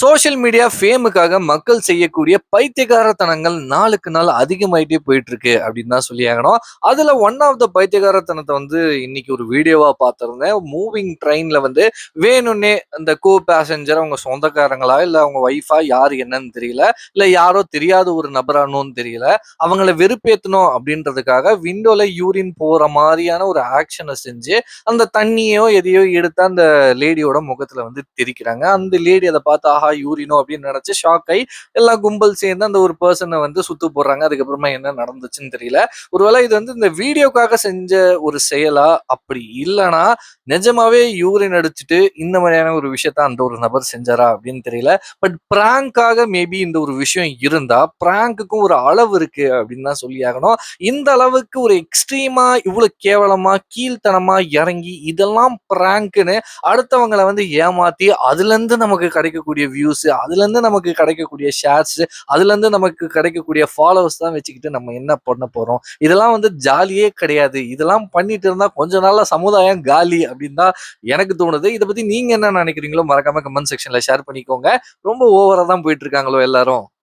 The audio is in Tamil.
சோஷியல் மீடியா ஃபேமுக்காக மக்கள் செய்யக்கூடிய பைத்தியக்காரத்தனங்கள் நாளுக்கு நாள் அதிகமாயிட்டே போயிட்டு இருக்கு அப்படின்னு தான் சொல்லி ஆகணும். அதுல ஒன் ஆஃப் த பைத்தியக்காரத்தனத்தை வந்து இன்னைக்கு ஒரு வீடியோவா பார்த்திருந்தேன். மூவிங் ட்ரெயின்ல வந்து வேணும்னே அந்த கோ பேசஞ்சர் அவங்க சொந்தக்காரங்களா இல்ல அவங்க ஒய்ஃபா யாரு என்னன்னு தெரியல. இல்ல யாரோ தெரியாத ஒரு நபரானோன்னு தெரியல. அவங்கள வெறுப்பேத்தணும் அப்படின்றதுக்காக விண்டோல யூரின் போற மாதிரியான ஒரு ஆக்ஷனை செஞ்சு அந்த தண்ணியோ எதையோ எடுத்து அந்த லேடியோட முகத்துல வந்து தெறிக்கிறாங்க. அந்த லேடி அதை பார்த்து ஆஹா யூரினோ அப்படின்னு நினைச்சு ஷாக் ஆகி எல்லா கும்பல் சேர்ந்து அந்த ஒரு பர்சனை வந்து சுத்து போடுறாங்க. அதுக்கப்புறமா என்ன நடந்துச்சுன்னு தெரியல. ஒருவேளை இது வந்து இந்த வீடியோக்காக செஞ்ச ஒரு செயலா? அப்படி இல்லைன்னா நிஜமாவே யூரின் அடிச்சுட்டு இந்த மாதிரியான ஒரு விஷயத்த அந்த ஒரு நபர் செஞ்சாரா அப்படின்னு தெரியல. பட் பிராங்காக மேபி இந்த ஒரு விஷயம் இருந்தா பிராங்குக்கும் ஒரு அளவு இருக்கு அப்படின்னு தான் சொல்லி ஆகணும். இந்த அளவுக்கு ஒரு எக்ஸ்ட்ரீமா இவ்வளவு கேவலமா கீழ்த்தனமா இறங்கி இதெல்லாம் பிராங்க்னு அடுத்தவங்களை வந்து ஏமாத்தி அதுல இருந்து நமக்கு கிடைக்கக்கூடிய வியூஸ், அதுல இருந்து நமக்கு கிடைக்கக்கூடிய ஷேர்ஸ், அதுல இருந்து நமக்கு கிடைக்கக்கூடிய ஃபாலோவர்ஸ் தான் வச்சுக்கிட்டு நம்ம என்ன பண்ண போறோம்? இதெல்லாம் வந்து ஜாலியே கிடையாது. இதெல்லாம் பண்ணிட்டு இருந்தா கொஞ்ச நாள்ல சமுதாயம் காலி அப்படின்னு தான் எனக்கு தோணுது. இதை பத்தி நீங்க என்ன நினைக்கிறீங்களோ மறக்காம கமெண்ட் செக்ஷன்ல ஷேர் பண்ணிக்கோங்க. ரொம்ப ஓவரா தான் போயிட்டு இருக்காங்களோ எல்லாரும்?